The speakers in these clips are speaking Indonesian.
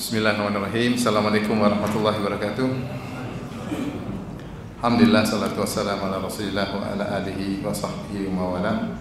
Bismillahirrahmanirrahim. Assalamualaikum warahmatullahi wabarakatuh. Alhamdulillah, salatu wassalamu ala rasulillah wa ala alihi wa sahbihi wa mawala.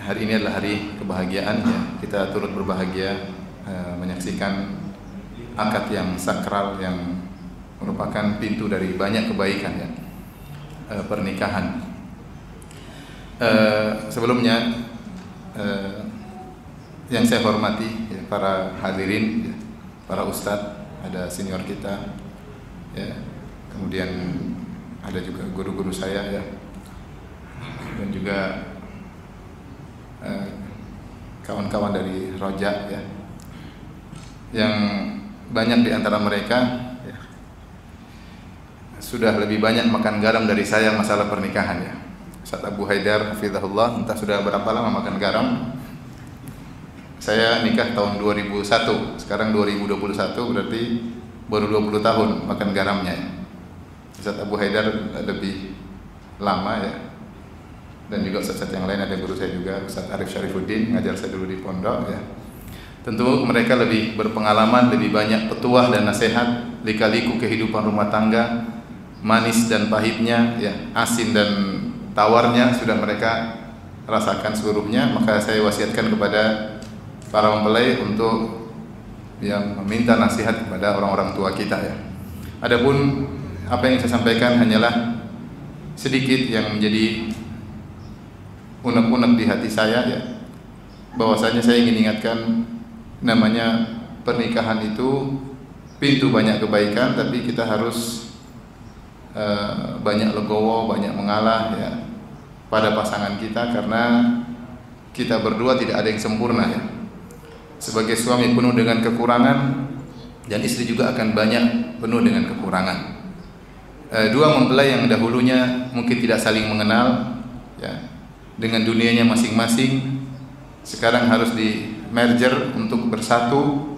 Hari ini adalah hari kebahagiaan ya. Kita turut berbahagia menyaksikan akad yang sakral yang merupakan pintu dari banyak kebaikan ya. Pernikahan. Sebelumnya yang saya hormati ya, para hadirin ya, para ustadz, ada senior kita ya, kemudian ada juga guru-guru saya ya, dan juga kawan-kawan dari Roja ya, yang banyak di antara mereka ya, sudah lebih banyak makan garam dari saya masalah pernikahan ya. Ustadz Abu Haidar hafizahullah entah sudah berapa lama makan garam. Saya nikah tahun 2001, sekarang 2021, berarti baru 20 tahun makan garamnya. Ustadz Abu Haidar lebih lama ya. Dan juga ustadz yang lain, ada guru saya juga, Ustadz Arif Syarifuddin, ngajar saya dulu di pondok ya. Tentu mereka lebih berpengalaman, lebih banyak petuah dan nasihat, lika-liku kehidupan rumah tangga, manis dan pahitnya ya, asin dan tawarnya sudah mereka rasakan seluruhnya. Maka saya wasiatkan kepada para mempelai untuk yang meminta nasihat kepada orang-orang tua kita ya. Adapun apa yang saya sampaikan hanyalah sedikit yang menjadi unek-unek di hati saya ya. Bahwasanya saya ingin ingatkan, namanya pernikahan itu pintu banyak kebaikan, tapi kita harus banyak legowo, banyak mengalah ya pada pasangan kita, karena kita berdua tidak ada yang sempurna ya. Sebagai suami penuh dengan kekurangan, dan istri juga akan banyak penuh dengan kekurangan. Dua mempelai yang dahulunya mungkin tidak saling mengenal ya, dengan dunianya masing-masing, sekarang harus di merger untuk bersatu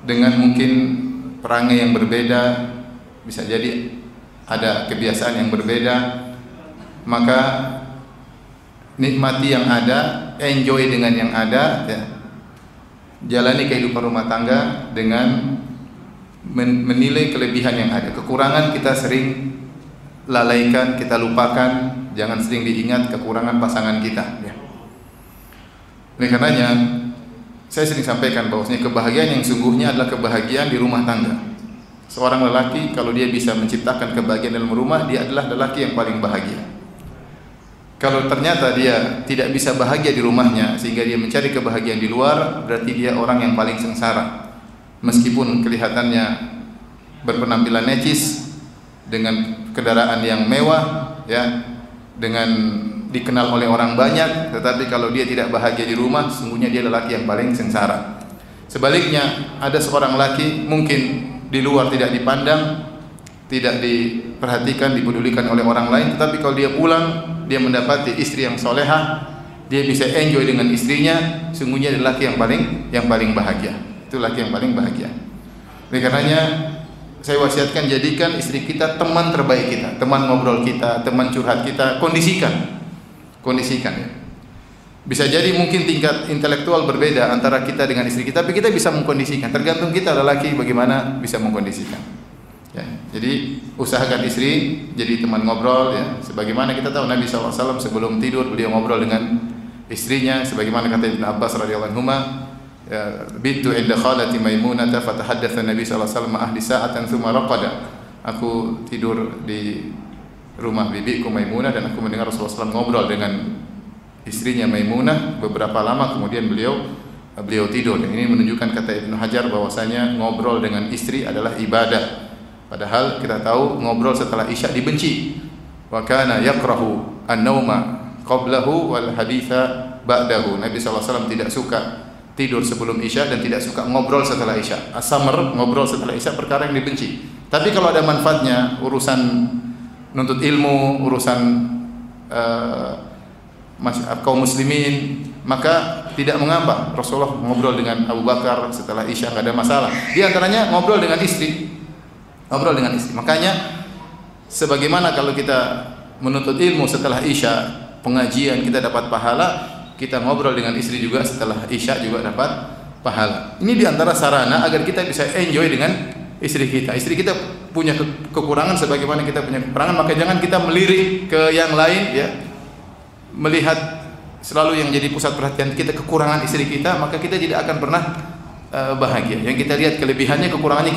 dengan mungkin perangai yang berbeda, bisa jadi ada kebiasaan yang berbeda. Maka nikmati yang ada, enjoy dengan yang ada ya. Jalani kehidupan rumah tangga dengan menilai kelebihan yang ada. Kekurangan kita sering lalaikan, kita lupakan. Jangan sering diingat kekurangan pasangan kita ya. Oleh karenanya saya sering sampaikan bahwasanya kebahagiaan yang sungguhnya adalah kebahagiaan di rumah tangga. Seorang lelaki kalau dia bisa menciptakan kebahagiaan dalam rumah, dia adalah lelaki yang paling bahagia. Kalau ternyata dia tidak bisa bahagia di rumahnya sehingga dia mencari kebahagiaan di luar, berarti dia orang yang paling sengsara. Meskipun kelihatannya berpenampilan necis, dengan kendaraan yang mewah ya, dengan dikenal oleh orang banyak, tetapi kalau dia tidak bahagia di rumah, sesungguhnya dia lelaki yang paling sengsara. Sebaliknya, ada seorang laki mungkin di luar tidak dipandang, tidak diperhatikan, dipedulikan oleh orang lain, tetapi kalau dia pulang, dia mendapati istri yang solehah, dia bisa enjoy dengan istrinya, sungguhnya dia laki yang paling bahagia. Itu laki yang paling bahagia. Oleh karenanya saya wasiatkan, jadikan istri kita teman terbaik kita, teman ngobrol kita, teman curhat kita. Kondisikan ya. Bisa jadi mungkin tingkat intelektual berbeda antara kita dengan istri kita, tapi kita bisa mengkondisikan. Tergantung kita lelaki bagaimana bisa mengkondisikan. Ya, jadi usahakan istri jadi teman ngobrol ya. Sebagaimana kita tahu Nabi SAW sebelum tidur beliau ngobrol dengan istrinya, sebagaimana kata Ibn Abbas radhiyallahu anhu, ya, bitu inda khalati Maimunah fatahaddatsa Nabi SAW ahli sa'atan thumma raqada. Aku tidur di rumah bibiku Maimunah dan aku mendengar Rasulullah SAW ngobrol dengan istrinya Maimunah beberapa lama, kemudian beliau tidur. Dan ini menunjukkan, kata Ibnu Hajar, bahwasanya ngobrol dengan istri adalah ibadah. Padahal kita tahu ngobrol setelah Isya dibenci. Wa kana yakrahu an-nauma qablahu wal haditha ba'dahu. Nabi SAW tidak suka tidur sebelum Isya dan tidak suka ngobrol setelah Isya. As-samar, ngobrol setelah Isya, perkara yang dibenci. Tapi kalau ada manfaatnya, urusan nuntut ilmu, urusan kaum muslimin, maka tidak mengapa. Rasulullah ngobrol dengan Abu Bakar setelah Isya, enggak ada masalah. Di antaranya ngobrol dengan istri. Makanya sebagaimana kalau kita menuntut ilmu setelah Isya, pengajian kita dapat pahala, kita ngobrol dengan istri juga setelah Isya juga dapat pahala. Ini diantara sarana agar kita bisa enjoy dengan istri kita. Istri kita punya kekurangan sebagaimana kita punya kekurangan, maka jangan kita melirik ke yang lain, ya, melihat selalu yang jadi pusat perhatian kita kekurangan istri kita, maka kita tidak akan pernah bahagia. Yang kita lihat kelebihannya, kekurangannya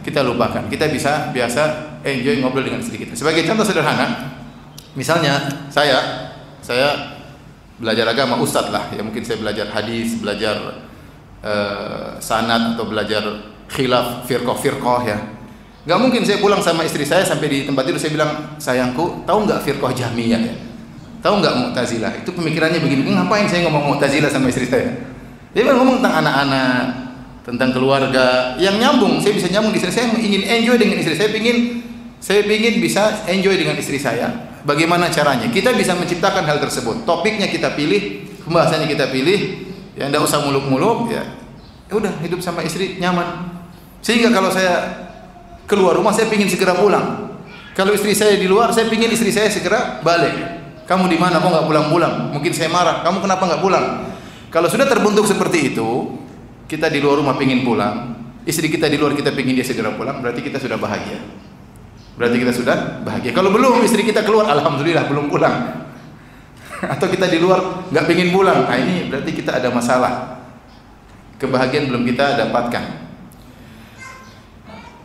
kita lupakan. Kita bisa biasa enjoy ngobrol dengan istri kita. Sebagai contoh sederhana, misalnya saya belajar agama, ustadz lah, ya mungkin saya belajar hadis, belajar sanad atau belajar khilaf, firqah ya. Nggak mungkin saya pulang sama istri saya sampai di tempat tidur saya bilang, sayangku, tahu nggak firqah Jahmiyah ya? Tahu nggak Mu'tazilah? Itu pemikirannya begini. Ngapain saya ngomong Mu'tazilah sama istri saya? Dia ngomong tentang anak-anak, tentang keluarga yang nyambung. Saya bisa nyambung di istri saya, ingin enjoy dengan istri saya, pingin bisa enjoy dengan istri saya. Bagaimana caranya? Kita bisa menciptakan hal tersebut. Topiknya kita pilih, pembahasannya kita pilih, ya enggak usah muluk-muluk, ya. Udah hidup sama istri nyaman. Sehingga kalau saya keluar rumah saya pingin segera pulang. Kalau istri saya di luar, saya pingin istri saya segera balik. Kamu di mana? Kok nggak pulang-pulang? Mungkin saya marah. Kamu kenapa nggak pulang? Kalau sudah terbentuk seperti itu, kita di luar rumah pingin pulang, istri kita di luar kita pingin dia segera pulang, berarti kita sudah bahagia. Berarti kita sudah bahagia. Kalau belum, istri kita keluar, alhamdulillah belum pulang. Atau kita di luar nggak pingin pulang, nah ini berarti kita ada masalah. Kebahagiaan belum kita dapatkan.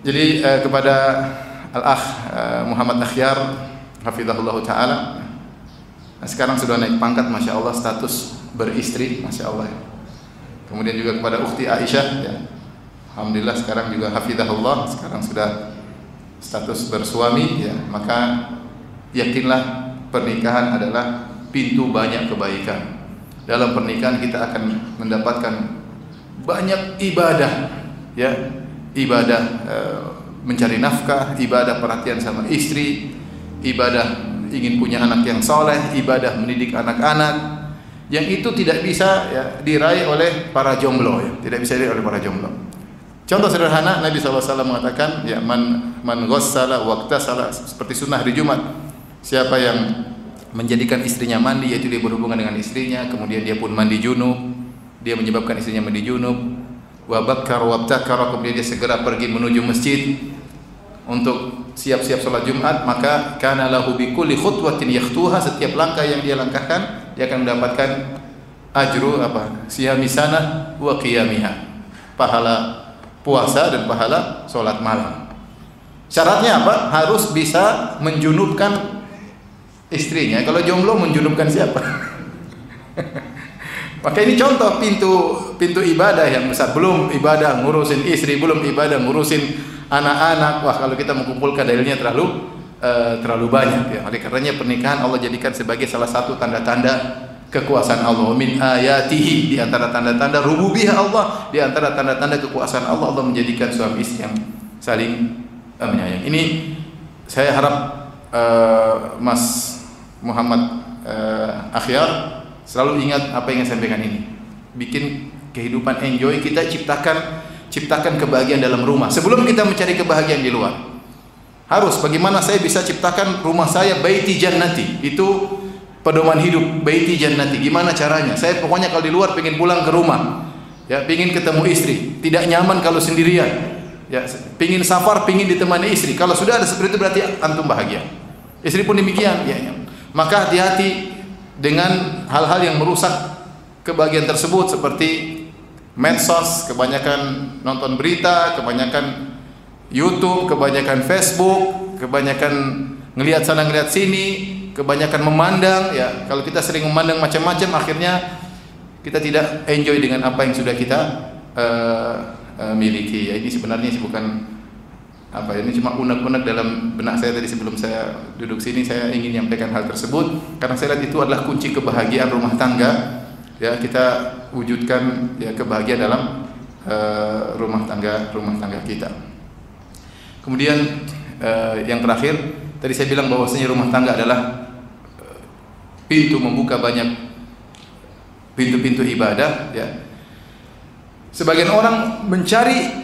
Jadi kepada Al-Akh Muhammad Akhyar hafizahullah ta'ala, sekarang sudah naik pangkat, Masya Allah, status beristri, Masya Allah. Kemudian juga kepada Ukhti Aisyah, ya, alhamdulillah sekarang juga hafizahullah, sekarang sudah status bersuami, ya. Maka yakinlah pernikahan adalah pintu banyak kebaikan. Dalam pernikahan kita akan mendapatkan banyak ibadah, ya, ibadah mencari nafkah, ibadah perhatian sama istri, ibadah ingin punya anak yang soleh, ibadah mendidik anak-anak, yang itu tidak bisa, ya, diraih oleh para jomblo, ya, tidak bisa diraih oleh para jomblo. Contoh sederhana, Nabi SAW mengatakan, ya, man ghassala waqtasala, seperti sunnah hari Jumat, siapa yang menjadikan istrinya mandi, yaitu dia berhubungan dengan istrinya, kemudian dia pun mandi junub, dia menyebabkan istrinya mandi junub, wa bakkar wa abtakara, kemudian dia segera pergi menuju masjid untuk siap-siap sholat Jumat, maka kana lahu bi kulli khutwatin yakhtuha, setiap langkah yang dia langkahkan dia akan mendapatkan ajru siyami sana wa qiyamiha, pahala puasa dan pahala sholat malam. Syaratnya apa? Harus bisa menjunubkan istrinya. Kalau jomblo menjunubkan siapa? Maka ini contoh pintu ibadah yang besar. Belum ibadah ngurusin istri, belum ibadah ngurusin anak-anak. Wah, kalau kita mengumpulkan dalilnya terlalu banyak, ya. Oleh karenanya pernikahan Allah jadikan sebagai salah satu tanda-tanda kekuasaan Allah. Min ayatihi, di antara tanda-tanda rububiyah Allah, di antara tanda-tanda kekuasaan Allah, Allah menjadikan suami istri yang saling menyayangi. Ini saya harap Mas Muhammad Akhyar selalu ingat apa yang saya sampaikan ini. Bikin kehidupan enjoy, kita ciptakan kebahagiaan dalam rumah. Sebelum kita mencari kebahagiaan di luar, harus bagaimana saya bisa ciptakan rumah saya baiti jannati. Itu pedoman hidup, baiti jannati. Gimana caranya? Saya pokoknya kalau di luar pengen pulang ke rumah, ya, pengen ketemu istri. Tidak nyaman kalau sendirian, ya, pengen safar, pengen ditemani istri. Kalau sudah ada seperti itu berarti antum bahagia. Istri pun demikian, ya. Maka hati-hati dengan hal-hal yang merusak kebahagiaan tersebut, seperti medsos, kebanyakan nonton berita, kebanyakan YouTube, kebanyakan Facebook, kebanyakan ngelihat sana ngelihat sini, kebanyakan memandang, ya. Kalau kita sering memandang macam-macam, akhirnya kita tidak enjoy dengan apa yang sudah kita miliki. Ya, ini sebenarnya bukan ini cuma unek-unek dalam benak saya tadi sebelum saya duduk sini. Saya ingin menyampaikan hal tersebut karena saya lihat itu adalah kunci kebahagiaan rumah tangga, ya. Kita wujudkan, ya, kebahagiaan dalam rumah tangga kita. Kemudian yang terakhir, tadi saya bilang bahwasanya rumah tangga adalah pintu membuka banyak pintu-pintu ibadah, ya. Sebagian orang mencari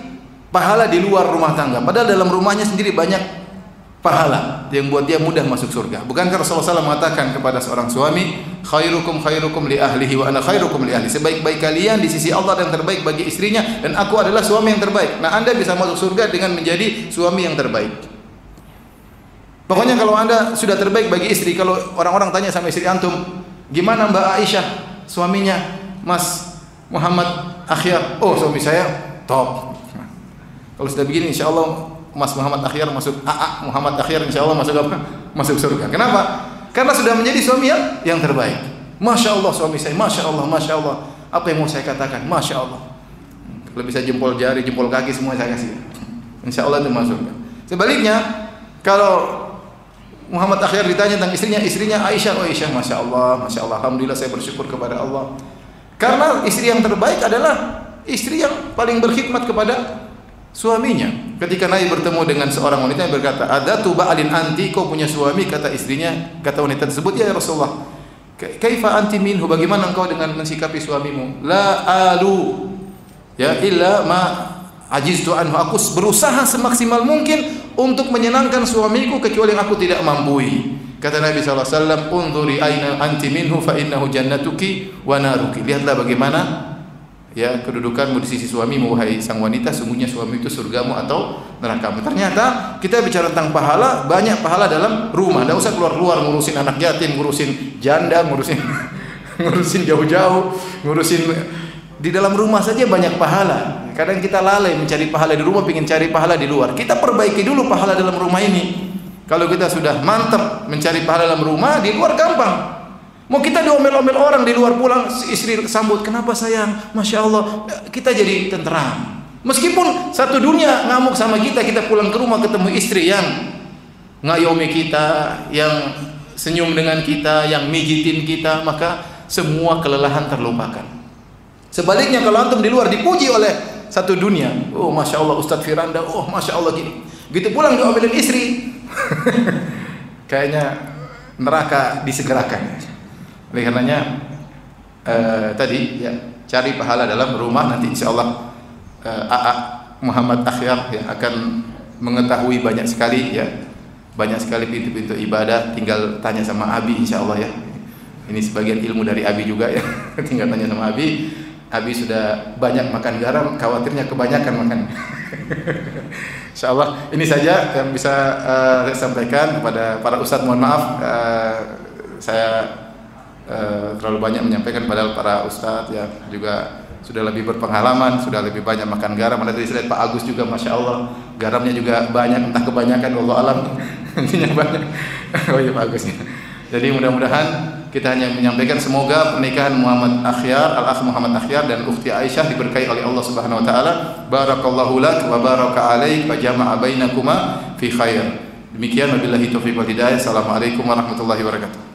pahala di luar rumah tangga, padahal dalam rumahnya sendiri banyak pahala yang buat dia mudah masuk surga. Bukankah Rasulullah SAW mengatakan kepada seorang suami, khairukum khairukum li ahlihi wa ana khairukum li ahli. Sebaik-baik kalian di sisi Allah dan terbaik bagi istrinya, dan aku adalah suami yang terbaik. Nah, Anda bisa masuk surga dengan menjadi suami yang terbaik. Pokoknya kalau Anda sudah terbaik bagi istri, kalau orang-orang tanya sama istri antum, gimana Mbak Aisyah suaminya Mas Muhammad Akhyar? Oh, suami saya top. Kalau sudah begini, insya Allah Mas Muhammad Akhyar masuk, Muhammad Akhyar insya Allah masuk apa? Masuk surga. Kenapa? Karena sudah menjadi suami yang terbaik. Masya Allah suami saya, Masya Allah, Masya Allah. Apa yang mau saya katakan? Masya Allah. Kalau bisa jempol jari, jempol kaki semua saya kasih. Insya Allah itu masuk. Sebaliknya, kalau Muhammad Akhyar ditanya tentang istrinya Aisyah, oh Aisyah, Masya Allah, Masya Allah. Alhamdulillah saya bersyukur kepada Allah. Karena istri yang terbaik adalah istri yang paling berkhidmat kepada suaminya. Ketika Nabi bertemu dengan seorang wanita yang berkata, "Adatu ba'alin anti," kau punya suami? Kata istrinya, kata wanita tersebut, "Ya Rasulullah, kaifa anti minhu? Bagaimana engkau dengan mensikapi suamimu?" "La alu ya illa ma ajiztu anhu." Aku berusaha semaksimal mungkin untuk menyenangkan suamiku kecuali yang aku tidak mampu. Kata Nabi sallallahu alaihi wasallam, "Unzuri aina anti minhu fa innahu jannatuki wa naruki." Lihatlah bagaimana ya kedudukanmu di sisi suamimu, wahai sang wanita, sungguhnya suami itu surgamu atau nerakamu. Ternyata kita bicara tentang pahala, banyak pahala dalam rumah. Tidak usah keluar-keluar ngurusin anak yatim, ngurusin janda, ngurusin jauh-jauh, ngurusin di dalam rumah saja banyak pahala. Kadang kita lalai mencari pahala di rumah, ingin cari pahala di luar. Kita perbaiki dulu pahala dalam rumah ini. Kalau kita sudah mantap mencari pahala dalam rumah, di luar gampang. Mau kita diomel-omel orang di luar, pulang istri sambut, "Kenapa sayang?" Masya Allah, kita jadi tenteram. Meskipun satu dunia ngamuk sama kita, kita pulang ke rumah ketemu istri yang ngayomi kita, yang senyum dengan kita, yang mijitin kita, maka semua kelelahan terlupakan. Sebaliknya kalau antum di luar dipuji oleh satu dunia, oh Masya Allah Ustadz Firanda, oh Masya Allah gini, gitu pulang diomelin istri, kayaknya neraka disegerakan. Oleh karenanya tadi ya, cari pahala dalam rumah. Nanti insya Allah Muhammad Akhyar ya, akan mengetahui banyak sekali pintu-pintu ibadah. Tinggal tanya sama Abi insya Allah ya. Ini sebagian ilmu dari Abi juga ya. Tinggal tanya sama Abi. Abi sudah banyak makan garam, khawatirnya kebanyakan makan. Insya Allah ini saja yang bisa saya sampaikan kepada para ustadz. Mohon maaf saya terlalu banyak menyampaikan, padahal para ustadz ya juga sudah lebih berpengalaman, sudah lebih banyak makan garam. Ada tadi saya lihat Pak Agus juga, Masya Allah, garamnya juga banyak, entah kebanyakan, wallahu alam, intinya banyak. Oh iya Pak Agus. Jadi mudah-mudahan kita hanya menyampaikan semoga pernikahan Muhammad Akhyar, Al-Akh Muhammad Akhyar dan Ukhti Aisyah diberkahi oleh Allah Subhanahu wa taala. Barakallahu lak wa baraka alaik wa jama'a bainakuma fi khair. Demikian wabillahi taufiq wal hidayah. Assalamualaikum warahmatullahi wabarakatuh.